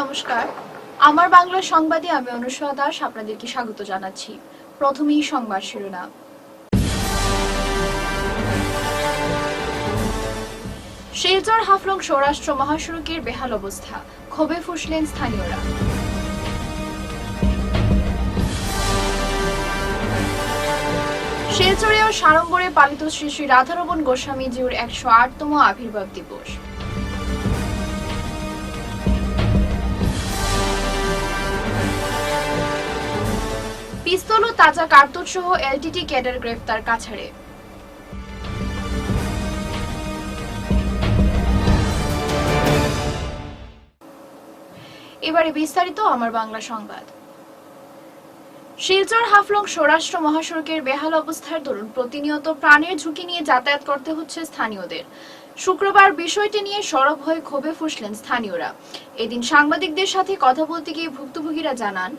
নমস্কার, আমার বাংলা সংবাদে আমি অনুসয়া দাস আপনাদেরকে স্বাগত জানাচ্ছি। প্রথমেই সংবাদ শিরোনাম। শিলচর হাফলং সৌরাষ্ট্র মহাসড়কের বেহাল অবস্থা, ক্ষোভে ফুঁসলেন স্থানীয়রা। শিলচরে ও সাড়ম্বরে পালিত শ্রী শ্রী রাধারমণ গোস্বামীজির 108তম আবির্ভাব দিবস। পিস্তল ও তাজা কার্তুজ সহ এলটিটি ক্যাডার গ্রেফতার কাছাড়ে। এবারে বিস্তারিত আমার বাংলা সংবাদ। শিলচর হাফলং সৌরাষ্ট্র মহাসড়কের বেহাল অবস্থার দরুন প্রতিনিয়ত প্রাণের ঝুঁকি নিয়ে যাতায়াত করতে হচ্ছে স্থানীয়দের। শুক্রবার বিষয়টি নিয়ে সরব হয়ে ক্ষোভে ফুঁসলেন স্থানীয়রা। এদিন সাংবাদিকদের সাথে কথা বলতে গিয়ে ভুক্তভোগীরা জানান,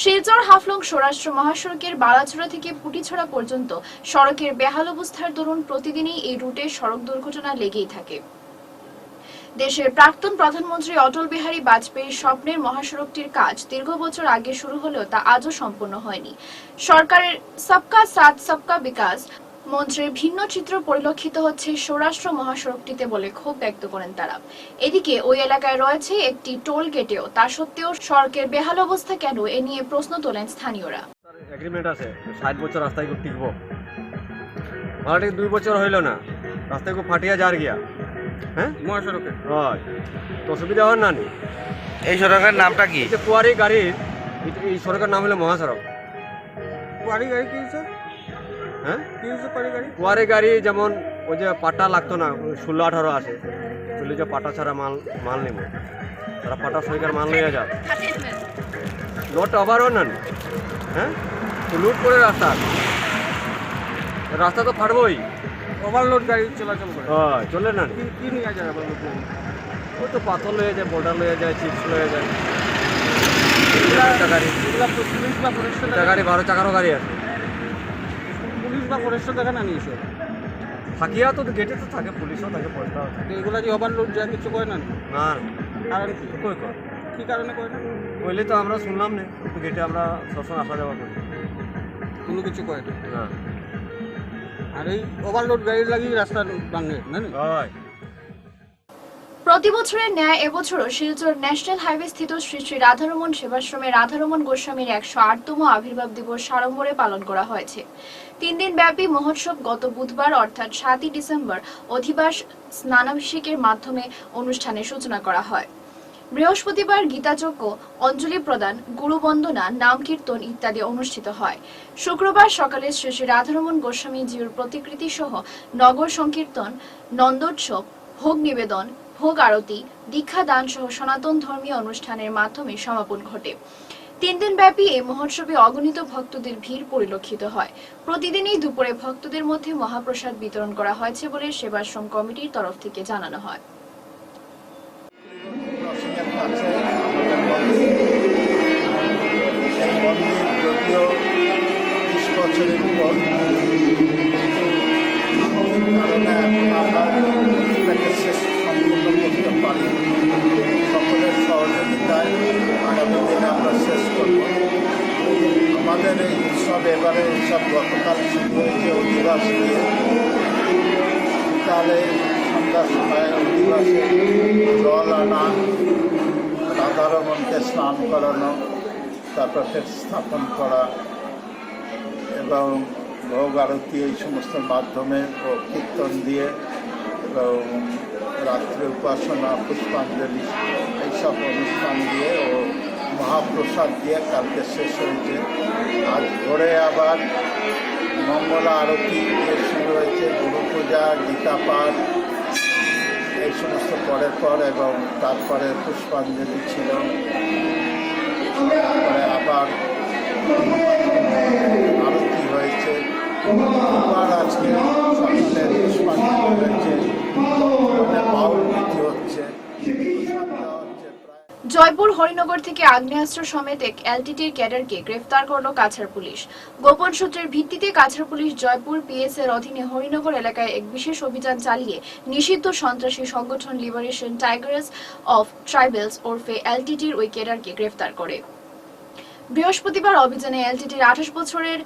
শিলচর হাফলং সৌরাষ্ট্র মহাসড়কের বালাছড়া থেকে পুটিছড়া পর্যন্ত সড়কের বেহাল অবস্থার দরুন প্রতিদিনই এই রুটে সড়ক দুর্ঘটনা লেগেই থাকে। দেশের প্রাক্তন প্রধানমন্ত্রী অটল বিহারী বাজপেয়ীর স্বপ্নের মহাসড়কটির কাজ দীর্ঘ বছর আগে শুরু হলেও তা আজও সম্পন্ন হয়নি। সরকারের সবকা সাথ সবকা বিকাশ মন্ত্রের ভিন্ন চিত্র পরিলক্ষিত হচ্ছে সৌরাষ্ট্র মহাসড়কটিতে বলে ক্ষোভ ব্যক্ত করেন তারা। এদিকে ওই এলাকায় রয়েছে একটি টোল গেটেও, তা সত্ত্বেও সড়কের বেহাল অবস্থা কেন, এ নিয়ে প্রশ্ন তোলেন স্থানীয়রা। এগ্রিমেন্ট আছে 60 বছর রাস্তায় টিকব, ভাড়াটি 2 বছর হইল না, রাস্তায় ফাটিয়া যার গিয়া। হ্যাঁ, মহাসড়কে হয় তো অসুবিধা হয় না। এই সড়কের নামটা কি? যে কুয়ারি গাড়ির এই সড়কের নাম হলো মহাসড়ক। কুয়ারি গাড়ি কি হয়েছে? হ্যাঁ, কি হয়েছে কুয়ারি গাড়ি? কুয়ারি গাড়ি যেমন ওই যে পাটা লাগতো না, 16-18 আসে, চলে যে পাটা ছাড়া মাল নেব, তারা পাটা সরকার মাল নিয়ে যাও, লোড ওভারও না। হ্যাঁ, তো লুট করে রাস্তা তো ফাটবই, ওভারলোড গাড়ি চলাচল করে। হয় চলে না। কি নিয়ে যায় ওভারলোড গাড়ি? ওই তো পাথর লয়ে যায়, বোর্ডার লয়ে যায়, চিপস লয়ে যায়। গাড়ি পুলিশ বা ফরেস্টের গাড়ি 12 চাকারও গাড়ি আছে। পুলিশ বা ফরেস্টের দেখা না নিয়েছে? থাকিয়া তো গেটে তো থাকে, পুলিশও থাকে, ফরেস্টারও থাকে। এগুলা যে ওভারলোড যায় কিছু করে না? না, কারণ কি? কই কর কি কারণে করে না? কইলে তো আমরা শুনলাম না, তো গেটে আমরা সবসময় আসা যাওয়া করি, কোনো কিছু করে না। না। আর এই ওভারলোড গাড়ি লাগিয়ে রাস্তা ভাঙে না? হয় প্রতি বছরের ন্যায় এবছরও শিলচর ন্যাশনাল হাইওয়ে স্থিত শ্রী শ্রী রাধারমণ সেবাশ্রমে রাধারমণ গোস্বামীর 108তম আবির্ভাব দিবস সাড়ম্বরে পালন করা হয়েছে। 3 দিন ব্যাপী মহোৎসব গত বুধবার অর্থাৎ 7ই ডিসেম্বর অধিবাস স্নানাভিষেকের মাধ্যমে অনুষ্ঠানের সূচনা করা হয়। বৃহস্পতিবার গীতাযজ্ঞ, অঞ্জলি প্রদান, গুরুবন্দনা, নাম কীর্তন ইত্যাদি অনুষ্ঠিত হয়। শুক্রবার সকালে শ্রী শ্রী রাধারমণ গোস্বামীজির প্রতিকৃতি সহ নগর সংকীর্তন, নন্দোৎসব, ভোগ নিবেদন, ভোগ আরতি, দীক্ষা দান সহ সনাতন ধর্মীয় অনুষ্ঠানের মাধ্যমে সমাপন ঘটে। 3 দিন ব্যাপী এই মহোৎসবে অগণিত ভক্তদের ভিড় পরিলক্ষিত হয়। প্রতিদিনই দুপুরে ভক্তদের মধ্যে মহাপ্রসাদ বিতরণ করা হয়েছে বলে সেবাশ্রম কমিটির তরফ থেকে জানানো হয়। যদিও 20 বছরের উপর, কারণে এখন আমরা এটাকে শেষ সম্পূর্ণ করতে পারি। সকলের সহযোগিতায় আগামী দিনে আমরা শেষ করব। আমাদের এই উৎসব, এবারে উৎসব গতকাল শুরু হয়েছে অধিবাস দিয়ে। বিকালে সন্ধ্যার সময় অধিবাসে জল আনা, রাধারমণকে স্নান করানো, তারপর ফের স্থাপন করা এবং ভোগ আরতি এই সমস্ত মাধ্যমে ও কীর্তন দিয়ে এবং রাত্রে উপাসনা, পুষ্পাঞ্জলি এইসব অনুষ্ঠান দিয়ে ও মহাপ্রসাদ দিয়ে কালকে শেষ হয়েছে। আজ ভোরে আবার মঙ্গলা আরতি দিয়ে শুরু হয়েছে, গুরু পূজা, গীতা পাঠ এই সমস্ত পরের পর, এবং তারপরে পুষ্পাঞ্জলি ছিল। তারপরে আবার আরতি হয়েছে, আবার আজকে সকালে পুষ্পাঞ্জলি হয়েছে, বাউল নীতি হচ্ছে। জয়পুর হরিনগর থেকে আগ্নেয়াস্ত্র সমেত এক এলটিটির ক্যাডারকে গ্রেফতার করল কাছাড় পুলিশ। গোপন সূত্রের ভিত্তিতে কাছাড় পুলিশ জয়পুর পিএস এর অধীনে হরিনগর এলাকায় এক বিশেষ অভিযান চালিয়ে নিষিদ্ধ সন্ত্রাসী সংগঠন লিবারেশন টাইগার্স অফ ট্রাইবেলস ওরফে এলটিটির ওই ক্যাডারকে গ্রেফতার করে। বৃহস্পতিবার অভিযানে এলটিটির 28 বছরের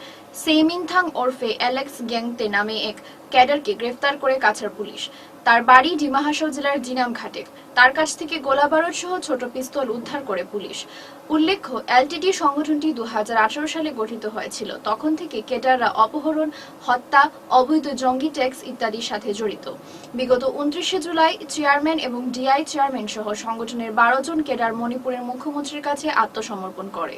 সেইমিংথাং ওরফে অ্যালেক্স গ্যাংতে নামে এক ক্যাডারকে গ্রেফতার করে কাছাড় পুলিশ। তার বাড়ি ডিমা হাসাও জেলার জিনামঘাটে। তার কাছ থেকে গোলাবারুদ সহ ছোট পিস্তল উদ্ধার করে পুলিশ। উল্লেখ্য, এলটিটি সংগঠনটি 2018 সালে গঠিত হয়েছিল। তখন থেকে ক্যাডাররা অপহরণ, হত্যা, অবৈধ জঙ্গি ট্যাক্স ইত্যাদির সাথে জড়িত। বিগত 29 জুলাই চেয়ারম্যান এবং ডিআই চেয়ারম্যান সহ সংগঠনের 12 জন ক্যাডার মণিপুরের মুখ্যমন্ত্রীর কাছে আত্মসমর্পণ করে।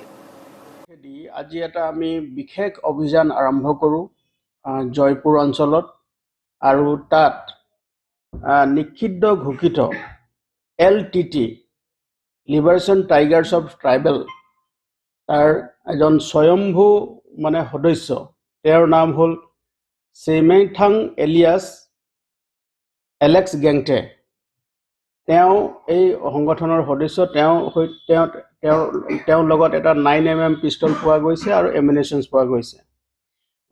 আজি এটা আমি বিশেষ অভিযান আৰম্ভ কৰোঁ জয়পুৰ অঞ্চলত, আৰু তাত নিষিদ্ধ ঘোষিত LTT liberation Tigers of tribal তাৰ এজন স্বয়ম্ভু সদস্য, তেওঁৰ নাম হ'ল সেইমিংথাং এলিয়াছ এলেক্স গেংটে। তেওঁ এই সংগঠনৰ সদস্য। তেওঁৰ লগত এটা 9mm পিষ্টল পোৱা গৈছে আৰু এমিনেশ্যনছ পোৱা গৈছে।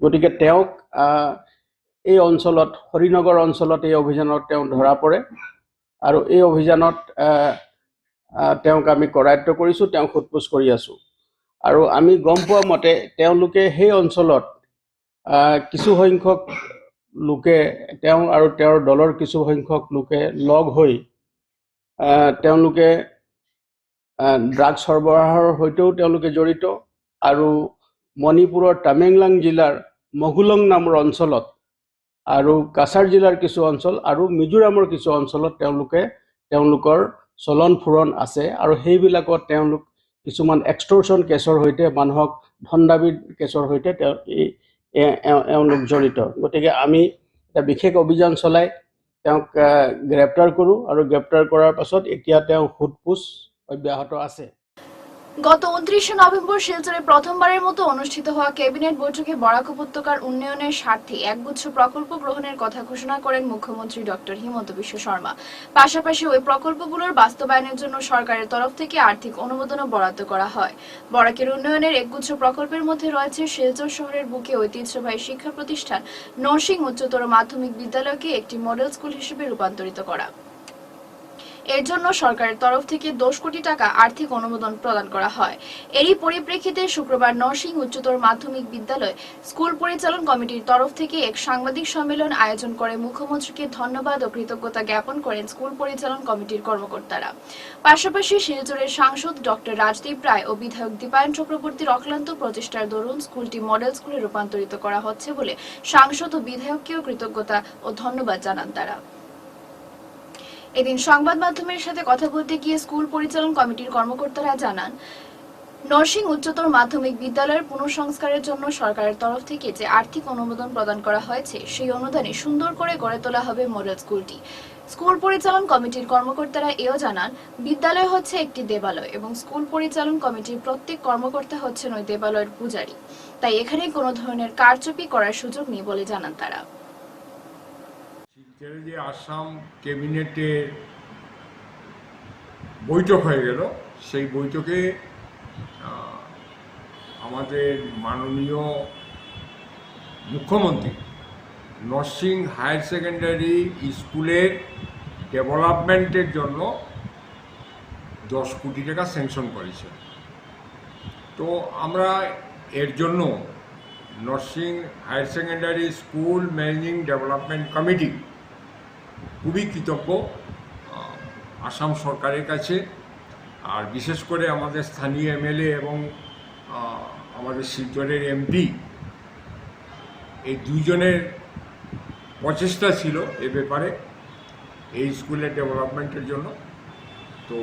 গতিকে তেওঁক এই অঞ্চলত, হৰিনগৰ অঞ্চলত এই অভিযানত তেওঁ ধৰা পৰে, আৰু এই অভিযানত তেওঁক আমি কৰায়ত্ব কৰিছোঁ, তেওঁক সোধপোছ কৰি আছোঁ। আৰু আমি গম পোৱা মতে তেওঁলোকে সেই অঞ্চলত কিছু সংখ্যক লোকে, তেওঁ আৰু তেওঁৰ দলৰ কিছু সংখ্যক লোকে লগ হৈ তেওঁলোকে ড্ৰাগছ সৰবৰাহৰ সৈতেও তেওঁলোকে জড়িত, আৰু মণিপুৰৰ টামেংলং জিলাৰ মগুলং নামৰ অঞ্চলত, আৰু কাছাৰ জিলাৰ কিছু অঞ্চল, আৰু মিজোৰামৰ কিছু অঞ্চলত তেওঁলোকৰ চলন ফুৰণ আছে। আৰু সেইবিলাকত তেওঁলোক কিছুমান এক্সটৰ্চন কেছৰ সৈতে, মানুহক ধন দাবী কেছৰ সৈতে এওঁলোক জড়িত। গতিকে আমি এটা বিশেষ অভিযান চলাই তেওঁক গ্ৰেপ্তাৰ কৰোঁ, আৰু গ্ৰেপ্তাৰ কৰাৰ পাছত এতিয়া তেওঁ সোধপোছ অব্যাহত আছে। গত 29 নভেম্বর শিলচরে প্রথমবারের মতো অনুষ্ঠিত হওয়া ক্যাবিনেট বৈঠকে বরাক উপত্যকার উন্নয়নের স্বার্থে একগুচ্ছ প্রকল্প গ্রহণের কথা ঘোষণা করেন মুখ্যমন্ত্রী ডক্টর হিমন্ত বিশ্ব শর্মা। পাশাপাশি ওই প্রকল্পগুলোর বাস্তবায়নের জন্য সরকারের তরফ থেকে আর্থিক অনুমোদনও বরাদ্দ করা হয়। বরাকের উন্নয়নের একগুচ্ছ প্রকল্পের মধ্যে রয়েছে শিলচর শহরের বুকে ঐতিহ্যবাহী শিক্ষা প্রতিষ্ঠান নরসিং উচ্চতর মাধ্যমিক বিদ্যালয়কে একটি মডেল স্কুল হিসেবে রূপান্তরিত করা। এর জন্য সরকারের তরফ থেকে 10 কোটি টাকা আর্থিক অনুমোদন প্রদান করা হয়। এরই পরিপ্রেক্ষিতে শুক্রবার নরসিং উচ্চতর মাধ্যমিক বিদ্যালয় স্কুল পরিচালন কমিটির তরফ থেকে এক সাংবাদিক সম্মেলন আয়োজন করে মুখ্যমন্ত্রীকে ধন্যবাদ ও কৃতজ্ঞতা জ্ঞাপন করেন স্কুল পরিচালন কমিটির কর্মকর্তারা। পাশাপাশি শিলচরের সাংসদ ডক্টর রাজদীপ রায় ও বিধায়ক দীপায়ন চক্রবর্তীর অক্লান্ত প্রচেষ্টার দরুন স্কুলটি মডেল স্কুলে রূপান্তরিত করা হচ্ছে বলে সাংসদ ও বিধায়ককেও কৃতজ্ঞতা ও ধন্যবাদ জানান তারা। এদিন সংবাদ মাধ্যমের সাথে কথা বলতে গিয়ে স্কুল পরিচালন কমিটির কর্মকর্তারা জানান, নরসিং উচ্চতর মাধ্যমিক বিদ্যালয়ের পুনঃসংস্কারের জন্য সরকারের তরফ থেকে যে আর্থিক অনুমোদন প্রদান করা হয়েছে, সেই অনুদানে সুন্দর করে গড়ে তোলা হবে মডেল স্কুলটি। স্কুল পরিচালন কমিটির কর্মকর্তারা এও জানান, বিদ্যালয় হচ্ছে একটি দেবালয় এবং স্কুল পরিচালন কমিটির প্রত্যেক কর্মকর্তা হচ্ছেন ওই দেবালয়ের পূজারী। তাই এখানে কোনো ধরনের কারচুপি করার সুযোগ নেই বলে জানান তারা। শিলচরে যে আসাম ক্যাবিনেটের বৈঠক হয়ে গেল, সেই বৈঠকে আমাদের মাননীয় মুখ্যমন্ত্রী নরসিং হায়ার সেকেন্ডারি স্কুলের ডেভেলপমেন্টের জন্য 10 কোটি টাকা স্যাংশন করেছে। তো আমরা এর জন্য Narsing higher secondary school managing development committee খুবই কৃতজ্ঞ আসাম সরকারের কাছে, আর বিশেষ করে আমাদের স্থানীয় এমএলএ এবং আমাদের শিলচরের এমপি, এই দুইজনের প্রচেষ্টা ছিল এ ব্যাপারে এই স্কুলের ডেভেলপমেন্টের জন্য। তো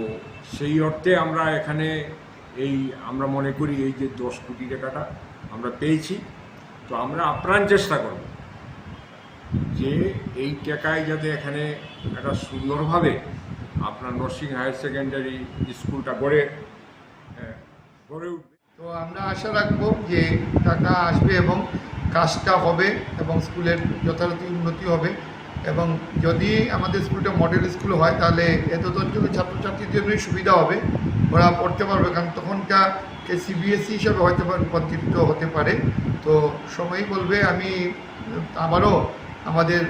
সেই অর্থে আমরা এখানে আমরা মনে করি এই যে 10 কোটি টাকাটা আমরা পেয়েছি, তো আমরা আপ্রাণ চেষ্টা করব যে এই টাকায় যাতে এখানে একটা সুন্দরভাবে আপনার নরসিং হায়ার সেকেন্ডারি স্কুলটা গড়ে উঠবে। তো আমরা আশা রাখবো যে টাকা আসবে এবং কাজটা হবে এবং স্কুলের যথাযথ উন্নতি হবে এবং যদি আমাদের স্কুলটা মডেল স্কুল হয় তাহলে এত অঞ্চলের ছাত্রছাত্রীদের জন্যই সুবিধা হবে, ওরা পড়তে পারবে, কারণ তখনকার সিবিএসই হিসাবে হয়তো বা রূপান্তরিত হতে পারে। তো সময়ই বলবে। আমি আবারও আমাদের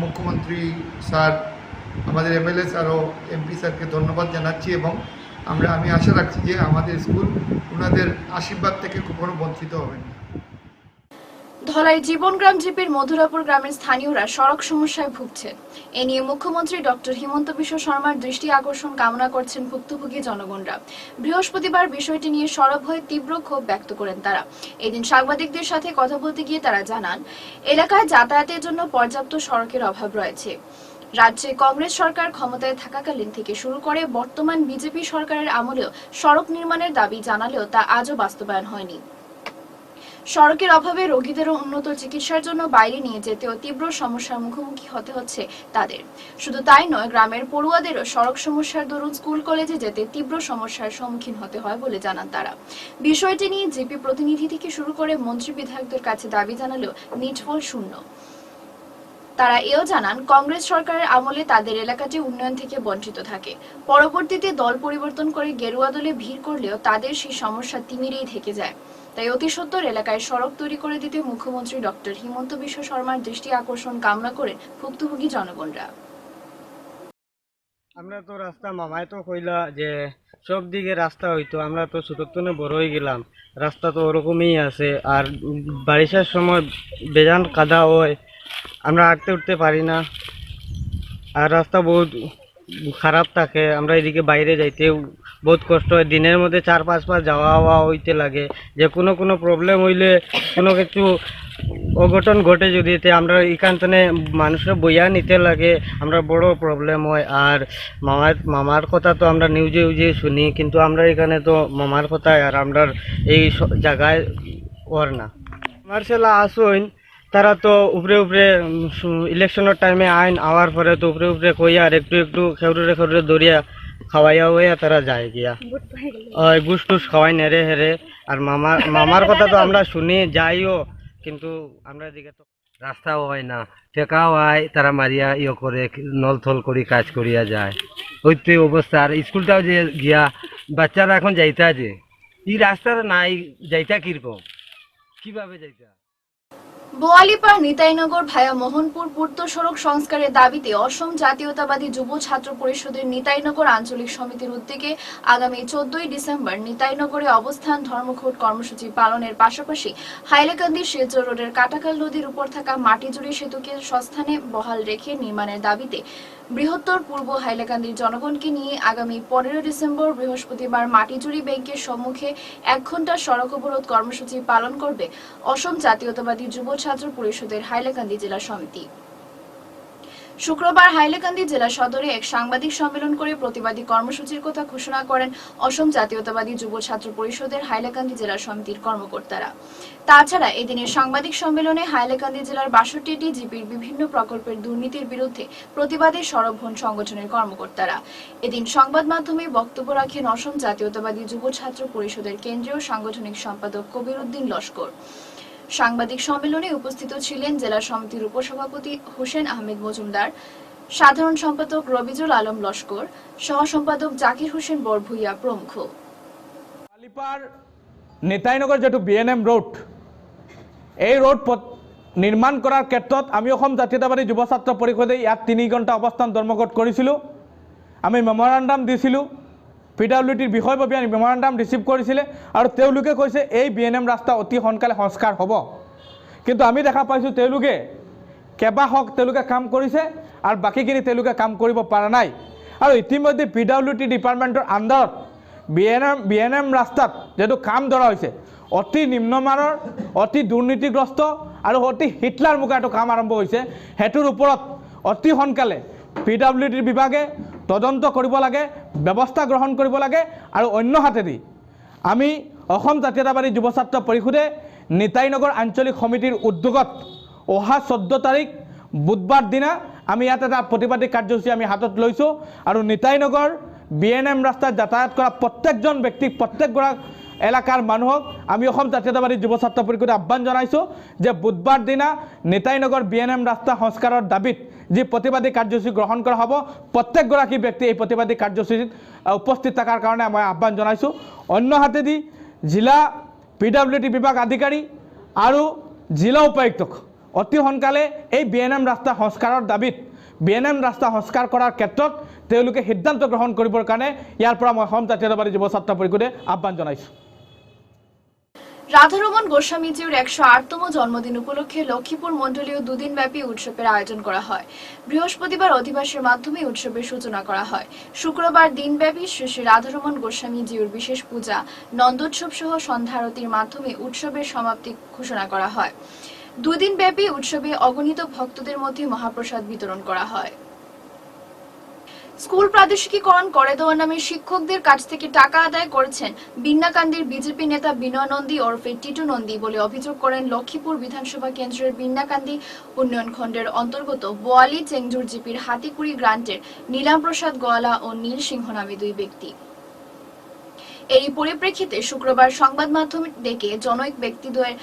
মুখ্যমন্ত্রী স্যার, আমাদের এমএলএ স্যার ও এমপি স্যারকে ধন্যবাদ জানাচ্ছি, এবং আমি আশা রাখছি যে আমাদের স্কুল ওনাদের আশীর্বাদ থেকে কখনো বঞ্চিত হবেন না। ধলাই জীবনগ্রাম জিপির মধুরাপুর গ্রামের স্থানীয়রা সড়ক সমস্যায় ভুগছেন। এ নিয়ে মুখ্যমন্ত্রী ডক্টর হিমন্ত বিশ্ব শর্মার দৃষ্টি আকর্ষণ কামনা করছেন ভুক্তভোগী জনগণরা। বৃহস্পতিবার বিষয়টি নিয়ে সরব হয়ে তীব্র ক্ষোভ ব্যক্ত করেন তারা। এদিন সাংবাদিকদের সাথে কথা বলতে গিয়ে তারা জানান, এলাকায় যাতায়াতের জন্য পর্যাপ্ত সড়কের অভাব রয়েছে। রাজ্যে কংগ্রেস সরকার ক্ষমতায় থাকাকালীন থেকে শুরু করে বর্তমান বিজেপি সরকারের আমলেও সড়ক নির্মাণের দাবি জানালেও তা আজও বাস্তবায়ন হয়নি। সড়কের অভাবে রোগীদেরও উন্নত চিকিৎসার জন্য বাইরে নিয়ে যেতেও তীব্র সমস্যার মুখোমুখি হতে হচ্ছে তাদের। শুধু তাই নয়, গ্রামের পড়ুয়াদেরও সড়ক সমস্যার দরুন স্কুল কলেজে যেতে তীব্র সমস্যার সম্মুখীন হতে হয় বলে জানান তারা। বিষয়টি নিয়ে জিপি প্রতিনিধি থেকে শুরু করে মন্ত্রী বিধায়কদের কাছে দাবি জানালেও নিটফল শূন্য। তারা এও জানান, কংগ্রেস সরকারের আমলে তাদের এলাকাটি উন্নয়ন থেকে বঞ্চিত থাকে। পরবর্তীতে দল পরিবর্তন করে গেরুয়া দলে ভিড় করলেও তাদের সেই সমস্যা তিমিরেই থেকে যায়। তাই অতি সত্বর এলাকায় সড়ক তৈরি করে দিতে মুখ্যমন্ত্রী ডক্টর হিমন্ত বিশ্ব শর্মার দৃষ্টি আকর্ষণ কামনা করেন ভুক্তভোগী জনগণরা। আমরা তো রাস্তা মামায় তো কইলা যে সব দিকে রাস্তা হইতো, আমরা তো ছোটতনে বড় হয়ে গেলাম, রাস্তা তো ওরকমই আছে। আর বারিশার সময় বেজান কাদা হয়, আমরা হাঁটতে উঠতে পারি না, আর রাস্তা বহুত খারাপ থাকে। আমরা এদিকে বাইরে যাইতে বহুত কষ্ট হয়, দিনের মধ্যে 4-5 বার যাওয়া হওয়া হইতে লাগে। যে কোনো প্রবলেম হইলে, কোনো কিছু অঘটন ঘটে যদি, আমরা এখান থেকে মানুষের বইয়া নিতে লাগে, আমরা বড় প্রবলেম হয়। আর মামার কথা তো আমরা নিউজে শুনি, কিন্তু আমরা এখানে তো মামার কথায় আর আমরা এই জায়গায় ওর না। আমার ছেলে আসুন, তারা তো উপরে ইলেকশনের টাইমে আইন আওয়ার পরে তো উপরে কইয়া আর একটু খেউরে দরিয়া খাওয়াইয়া হইয়া তারা যায় গিয়া গুস টুস খাওয়াই নেড়ে হেরে। আর মামার কথা তো আমরা শুনি যাইও, কিন্তু আমরা এদিকে তো রাস্তাও হয় না, টেকাও হয়, তারা মারিয়া করে নলথল করি কাজ করিয়া যায়। ওই তো অবস্থা। আর স্কুলটাও যে গিয়া বাচ্চারা এখন যাইতা, যে এই রাস্তাটা নাই, যাইতা কিরকম, কিভাবে যাইতা? বোয়ালিপাড় নিতাইনগর ভায়া মোহনপুর পূর্ত সড়ক সংস্কারের দাবিতে অসম জাতীয়তাবাদী যুব ছাত্র পরিষদের নিতাইনগর আঞ্চলিক সমিতির উদ্যোগে আগামী 14 ডিসেম্বর নিতাইনগরে অবস্থান ধর্মঘট কর্মসূচি পালনের পাশাপাশি হাইলাকান্দি শিলচর রোডের কাটাখাল নদীর উপর থাকা মাটিজুড়ি সেতুকে সস্থানে বহাল রেখে নির্মাণের দাবিতে বৃহত্তর পূর্ব হাইলাকান্দির জনগণকে নিয়ে আগামী 15 ডিসেম্বর বৃহস্পতিবার মাটিজুড়ি ব্যাংকের সম্মুখে 1 ঘন্টা সড়ক অবরোধ কর্মসূচি পালন করবে অসম জাতীয়তাবাদী যুব ছাত্র পরিষদের হাইলাকান্দি জেলা সমিতি। শুক্রবার হাইলাকান্দি জেলা সদরে এক সাংবাদিক সম্মেলন করে প্রতিবাদী কর্মসূচির কথা ঘোষণা করেন অসম জাতীয়তাবাদী যুব ছাত্র পরিষদের হাইলাকান্দি জেলা সমিতির কর্মকর্তারা। তাছাড়া এদিনের সাংবাদিক সম্মেলনে হাইলাকান্দি জেলার 62টি জিপির বিভিন্ন প্রকল্পের দুর্নীতির বিরুদ্ধে প্রতিবাদে সরব হন সংগঠনের কর্মকর্তারা। এদিন সংবাদ মাধ্যমে বক্তব্য রাখেন অসম জাতীয়তাবাদী যুব ছাত্র পরিষদের কেন্দ্রীয় সাংগঠনিক সম্পাদক কবির উদ্দিন লস্কর। সাংবাদিক সম্মেলনে উপস্থিত ছিলেন জেলা সমিতির উপসভাপতি হোসেন আহমেদ মজুমদার, সাধারণ সম্পাদক রবিজুল আলম লস্কর, সহ সম্পাদক জাকির হোসেন বরভুইয়া প্রমুখ। বোয়ালিপাড় নিতাইনগর যেটো বিএনএম ৰোড, এই ৰোড নিৰ্মাণ কৰাৰ ক্ষেত্ৰত আমি অসম জাতীয়তাবাদী যুৱ ছাত্ৰ পৰিষদে ইয়াত 3 ঘণ্টা অৱস্থান ধৰ্মঘট কৰিছিলোঁ। আমি মেমৰেণ্ডাম দিছিলোঁ, পিডব্লিউডিৰ বিষয়ববীয়া আমি মেমৰেণ্ডাম ৰিচিভ কৰিছিলে, আৰু তেওঁলোকে কৈছে এই বিএনএম ৰাস্তা অতি সোনকালে সংস্কাৰ হ'ব। কিন্তু আমি দেখা পাইছোঁ তেওঁলোকে তেওঁলোকে কাম কৰিছে আৰু বাকীখিনি তেওঁলোকে কাম কৰিব পৰা নাই। আৰু ইতিমধ্যে পিডব্লিউডি ডিপাৰ্টমেণ্টৰ আণ্ডাৰত বিএনএম ৰাস্তাত যেটো কাম ধৰা হৈছে, অতি নিম্নমানৰ, অতি দুৰ্নীতিগ্ৰস্ত আৰু অতি হিটলাৰ মুখা এইটো কাম আৰম্ভ হৈছে। সেইটোৰ ওপৰত অতি সোনকালে পিডব্লিউডি বিভাগে তদন্ত কৰিব লাগে, ব্যৱস্থা গ্ৰহণ কৰিব লাগে। আৰু অন্য হাতেদি আমি অসম জাতীয়তাবাদী যুৱ ছাত্ৰ পৰিষদে নিতাইনগৰ আঞ্চলিক সমিতিৰ উদ্যোগত অহা 14 তাৰিখ বুধবাৰ দিনা আমি ইয়াত এটা প্ৰতিবাদী কাৰ্যসূচী আমি হাতত লৈছোঁ। আৰু নিতাইনগৰ বিএনএম ৰাস্তাত যাতায়াত কৰা প্ৰত্যেকজন ব্যক্তিক, প্ৰত্যেকগৰাকী এলেকাৰ মানুহক আমি অসম জাতীয়তাবাদী যুৱ ছাত্ৰ পৰিষদে আহ্বান জনাইছোঁ যে বুধবাৰ দিনা নিতাইনগৰ বিএনএম ৰাস্তা সংস্কাৰৰ দাবীত যে প্রতিবাদী কার্যসূচী গ্রহণ করা হব প্রত্যেকগৰাকী ব্যক্তি এই প্রতিবাদী কার্যসূচীত উপস্থিত থাকার কারণে মই আহ্বান জানাইছোঁ। অন্য হাতেদি জিলা PWD বিভাগ আধিকাৰী আৰু জিলা উপায়ুক্তক অতি সোনকালে এই BNM ৰাস্তা সংস্কাৰৰ দাবীত BNM ৰাস্তা সংস্কাৰ কৰাৰ ক্ষেত্ৰত তেওঁলোকে সিদ্ধান্ত গ্ৰহণ কৰিবৰ কাৰণে ইয়াৰ পৰা মই অসম জাতীয়তাবাদী যুৱ ছাত্ৰ পৰিষদে আহ্বান জনাইছোঁ। রাধারমণ গোস্বামীজির 108তম জন্মদিন উপলক্ষে লক্ষ্মীপুর মণ্ডলীয় দুদিনব্যাপী উৎসবের আয়োজন করা হয়। বৃহস্পতিবার অধিবাসের মাধ্যমে উৎসবের সূচনা করা হয়। শুক্রবার দিনব্যাপী শ্রী শ্রী রাধারমণ গোস্বামীজির বিশেষ পূজা, নন্দোৎসব সহ সন্ধ্যা আরতির মাধ্যমে উৎসবের সমাপ্তি ঘোষণা করা হয়। দুদিনব্যাপী উৎসবে অগণিত ভক্তদের মধ্যে মহাপ্রসাদ বিতরণ করা হয়। স্কুল প্রাদেশিকীকরণ করে দেওয়ার নামে শিক্ষকদের কাছ থেকে টাকা আদায় করেছেন বিন্নাকান্দির বিজেপি নেতা বিনয় নন্দী ওরফে টিটু নন্দী বলে অভিযোগ করেন লক্ষ্মীপুর বিধানসভা কেন্দ্রের বিন্নাকান্দি উন্নয়ন খণ্ডের অন্তর্গত বোয়ালি চেংজুর জিপির হাতিকুড়ি গ্রান্টের নীলাম প্রসাদ গোয়ালা ও নীল সিংহ নামে দুই ব্যক্তি। এরই পরিপ্রেক্ষিতে শুক্রবার সংবাদ মাধ্যম ডেকে জনৈক ব্যক্তিদ্বয়ের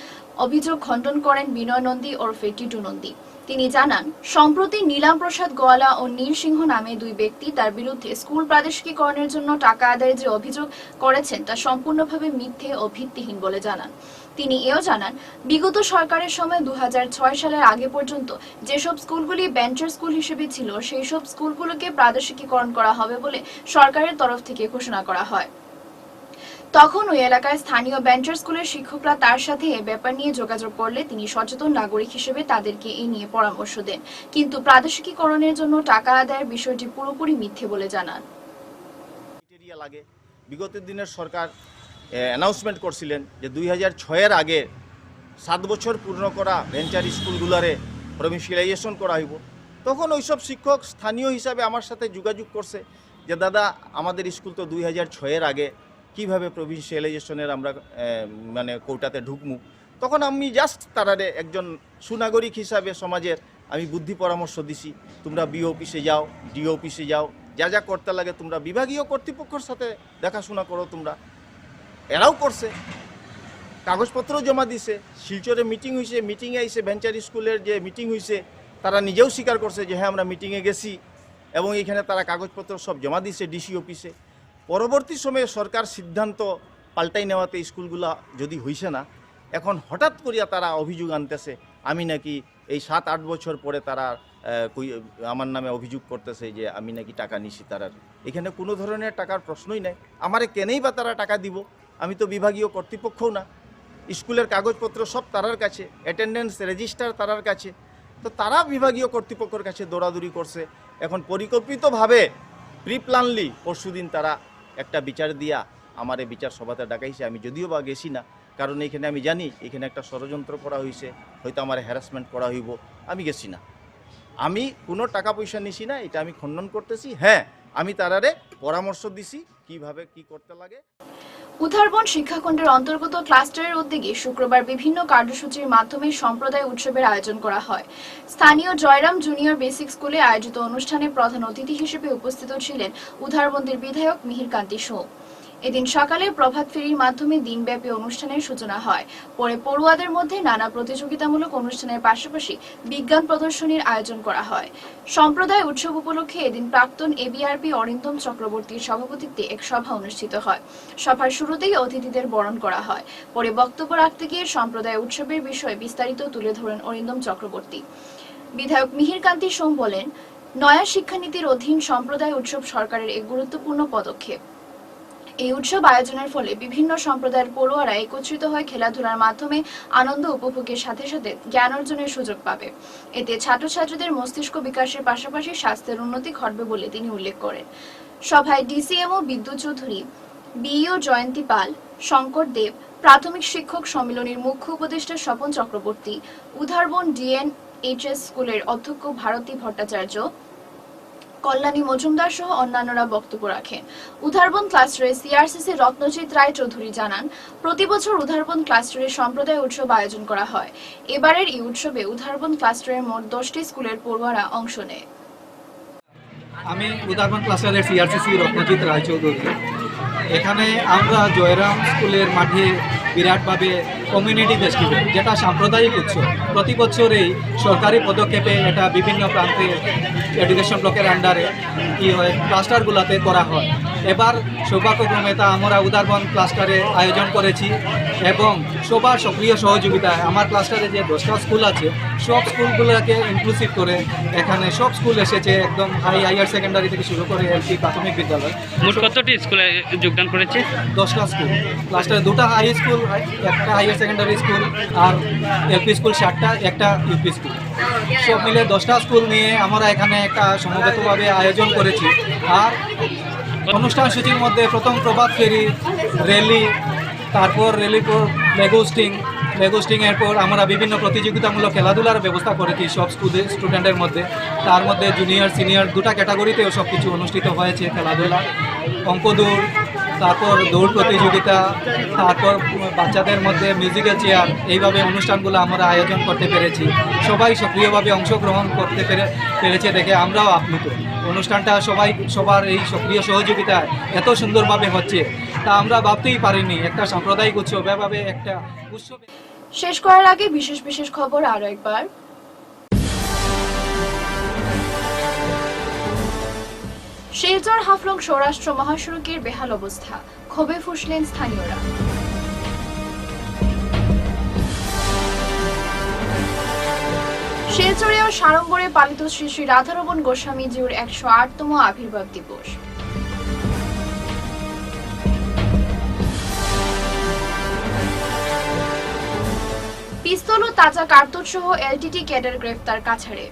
অভিযোগ খণ্ডন করেন বিনয় নন্দী ওরফে টিটু নন্দী। তিনি জানান, সম্প্রতি নীলাম প্রসাদ গোয়ালা ও নীল সিংহ নামে দুই ব্যক্তি তার বিরুদ্ধে স্কুল প্রাদেশিকীকরণের জন্য টাকা আদায়ের যে অভিযোগ করেছেন তা সম্পূর্ণভাবে মিথ্যে ও ভিত্তিহীন বলে জানান। তিনি এও জানান, বিগত সরকারের সময় 2006 সালের আগে পর্যন্ত যেসব স্কুলগুলি বেঞ্চার স্কুল হিসেবে ছিল সেই সব স্কুলগুলোকে প্রাদেশিকীকরণ করা হবে বলে সরকারের তরফ থেকে ঘোষণা করা হয়। তখন ওই এলাকায় স্থানীয় বেঞ্চার স্কুলের শিক্ষকরা তার সাথে এ ব্যাপার নিয়ে যোগাযোগ করলে তিনি সচেতন নাগরিক হিসেবে তাদেরকে এই নিয়ে পরামর্শ দেন, কিন্তু প্রাদেশিকীকরণের জন্য টাকা আদায়ের বিষয়টি পুরোপুরি মিথ্যে বলে জানান। লাগে বিগত দিনের সরকার অ্যানাউন্সমেন্ট করছিলেন যে 2006-এর আগে 7 বছর পূর্ণ করা ভেঞ্চার স্কুলগুলারে প্রভিন্সিয়ালাইজেশন করা হইব। তখন ওইসব শিক্ষক স্থানীয় হিসাবে আমার সাথে যোগাযোগ করছে যে দাদা আমাদের স্কুল তো 2006-এর আগে কিভাবে প্রভিন্সিয়ালাইজেশনের আমরা মানে কোটাতে ঢুকমু। তখন আমি জাস্ট তারারে একজন সুনাগরিক হিসাবে সমাজের আমি বুদ্ধি পরামর্শ দিছি, তোমরা বিও অফিসে যাও, ডিও অফিসে যাও, যা যা করতে লাগে তোমরা বিভাগীয় কর্তৃপক্ষের সাথে দেখাশোনা করো। তোমরা এরাও করছে, কাগজপত্র জমা দিছে, শিলচরে মিটিং হয়েছে, মিটিংয়ে আইসে ভেঞ্চার স্কুলের যে মিটিং হয়েছে তারা নিজেও স্বীকার করছে যে হ্যাঁ আমরা মিটিংয়ে গেছি এবং এখানে তারা কাগজপত্র সব জমা দিছে ডিসি অফিসে। পরবর্তী সময়ে সরকার সিদ্ধান্ত পাল্টাই নেওয়াতে স্কুলগুলো যদি হইছে না, এখন হঠাৎ করিয়া তারা অভিযোগ আনতেছে আমি নাকি এই 7-8 বছর পরে তারা আমার নামে অভিযোগ করতেছে যে আমি নাকি টাকা নিছি তারার। এখানে কোনো ধরনের টাকার প্রশ্নই নাই। আমারে কেনেই বা তারা টাকা দিব? আমি তো বিভাগীয় কর্তৃপক্ষও না। স্কুলের কাগজপত্র সব তারার কাছে, অ্যাটেন্ডেন্স রেজিস্টার তারার কাছে। তো তারা বিভাগীয় কর্তৃপক্ষের কাছে দৌড়াদৌড়ি করছে। এখন পরিকল্পিতভাবে প্রিপ্ল্যানলি পরশুদিন তারা একটা বিচার দিয়া আমার এই বিচার সভাতে ডাকাইছে। আমি যদিও বা গেছি না, কারণ এখানে আমি জানি এখানে একটা ষড়যন্ত্র করা হয়েছে, হয়তো আমার হ্যারাসমেন্ট করা হইব। আমি গেছি না, আমি কোনো টাকা পয়সা নিছি না, এটা আমি খণ্ডন করতেছি। হ্যাঁ, আমি তারারে পরামর্শ দিছি কিভাবে কি করতে লাগে। উধারবন শিক্ষাখণ্ডের অন্তর্গত ক্লাস্টারের উদ্যোগে শুক্রবার বিভিন্ন কার্যসূচির মাধ্যমে সম্প্রদায় উৎসবের আয়োজন করা হয়। স্থানীয় জয়রাম জুনিয়র বেসিক স্কুলে আয়োজিত অনুষ্ঠানে প্রধান অতিথি হিসেবে উপস্থিত ছিলেন উধারবন্দের বিধায়ক মিহির কান্তি সোম। এদিন সকালে প্রভাত ফেরির মাধ্যমে দিনব্যাপী অনুষ্ঠানের সূচনা হয়। পরে পড়ুয়াদের মধ্যে নানা প্রতিযোগিতামূলক অনুষ্ঠানের পাশাপাশি বিজ্ঞান প্রদর্শনীর আয়োজন করা হয়। সম্প্রদায় উৎসব উপলক্ষে এদিন প্রাক্তন এবিআরপি অরিন্দম চক্রবর্তীর সভাপতিত্বে এক সভা অনুষ্ঠিত হয়। সভার শুরুতেই অতিথিদের বরণ করা হয়। পরে বক্তব্য রাখতে গিয়ে সম্প্রদায় উৎসবের বিষয়ে বিস্তারিত তুলে ধরেন অরিন্দম চক্রবর্তী। বিধায়ক মিহির কান্তি সোম বলেন, নয়া শিক্ষানীতির অধীন সম্প্রদায় উৎসব সরকারের এক গুরুত্বপূর্ণ পদক্ষেপ। এই উৎসব আয়োজনের ফলে বিভিন্ন সম্প্রদায়ের পড়ুয়ারা একত্রিত হয়ে খেলাধুলার মাধ্যমে আনন্দ উপভোগের সাথে সাথে জ্ঞান অর্জনের সুযোগ পাবে। এতে ছাত্রছাত্রীদের মস্তিষ্ক বিকাশের পাশাপাশি স্বাস্থ্যের উন্নতি ঘটবে বলে তিনি উল্লেখ করেন। সভায় ডিসিএমও বিদ্যুৎ চৌধুরী, বিইও জয়ন্তী পাল, শঙ্কর দেব, প্রাথমিক শিক্ষক সম্মিলনীর মুখ্য উপদেষ্টা স্বপন চক্রবর্তী, উধারবন ডিএনএইচএস স্কুলের অধ্যক্ষ ভারতী ভট্টাচার্য, কল্যাণী মজুমদার সহ অন্যান্যরা বক্তব্য রাখেন। উধারবন ক্লাস্টারে সিআরসিসি রত্নজিৎ রায় চৌধুরী জানান, প্রতি বছর উধারবন ক্লাস্টারে সম্প্রদায় উৎসব আয়োজন করা হয়। এবারের এই উৎসবে উধারবন ক্লাস্টারের মোট 10টি স্কুলের পড়ুয়ারা অংশ নেয়। আমি উধারবন ক্লাস্টারের সিআরসিসি রত্নজিৎ রায় চৌধুরী। এখানে আমরা জয়রাম স্কুলের মাঠে বিরাটভাবে কমিউনিটি ফেস্টিভ্যাল, যেটা সাম্প্রদায়িক উৎসব। প্রতি বছরেই সরকারি পদক্ষেপে এটা বিভিন্ন প্রান্তে এডুকেশন ব্লকের আন্ডারে কি হয় ক্লাস্টারগুলোতে করা হয়। এবার সৌভাগ্যক্রমে তা আমরা উদারবন ক্লাস্টারে আয়োজন করেছি এবং সবার সক্রিয় সহযোগিতায় আমার ক্লাস্টারে যে 10টা স্কুল আছে সব স্কুলগুলোকে ইনক্লুসিভ করে এখানে সব স্কুল এসেছে, একদম হায়ার সেকেন্ডারি থেকে শুরু করে এলপি প্রাথমিক বিদ্যালয়। মোট কতটি স্কুলে যোগদান করেছে? 10টা স্কুল ক্লাস্টারে, 2টা হাই স্কুল, একটা হায়ার সেকেন্ডারি স্কুল আর এলপি স্কুল 7টা, একটা ইউপি স্কুল, সব মিলে 10টা স্কুল নিয়ে আমরা এখানে একটা সমবেতভাবে আয়োজন করেছি। আর অনুষ্ঠান সূচির মধ্যে প্রথম প্রভাত ফেরি, র্যালি, তারপর র্যালির পর লেগোস্টিংয়ের পর আমরা বিভিন্ন প্রতিযোগিতামূলক খেলাধুলার ব্যবস্থা করেছি সব স্টুডেন্টের মধ্যে। তার মধ্যে জুনিয়র সিনিয়র 2টা ক্যাটাগরিতেও সব কিছু অনুষ্ঠিত হয়েছে খেলাধুলা, অঙ্ক দৌড়, তারপর দৌড় প্রতিযোগিতা, তারপর বাচ্চাদের মধ্যে মিউজিক্যাল চেয়ার, এইভাবে অনুষ্ঠানগুলো আমরা আয়োজন করতে পেরেছি। সবাই সক্রিয়ভাবে অংশগ্রহণ করতে পেরেছে দেখে আমরাও আপ্লুত। অনুষ্ঠানটা সবার এই সক্রিয় সহযোগিতায় এত সুন্দরভাবে হচ্ছে তা আমরা ভাবতেই পারিনি। একটা সাম্প্রদায়িক উৎসব, এভাবে একটা উৎসবে। শেষ করার আগে বিশেষ খবর আরো একবার। শিলচর হাফলং সৌরাষ্ট্র মহাসড়কের বেহাল অবস্থা, ক্ষোভে ফুঁসলেন স্থানীয়রা। শিলচরে ও সাড়ম্বরে পালিত শ্রী শ্রী রাধারমণ গোস্বামীজির 108তম আবির্ভাব দিবস। পিস্তল ও তাজা কার্তুজ সহ এলটিটি ক্যাডার গ্রেফতার কাছাড়ে।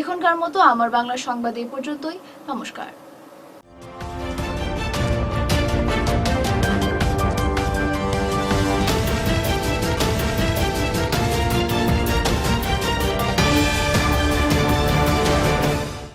এখনকার মতো আমার বাংলা সংবাদ এই পর্যন্তই। নমস্কার।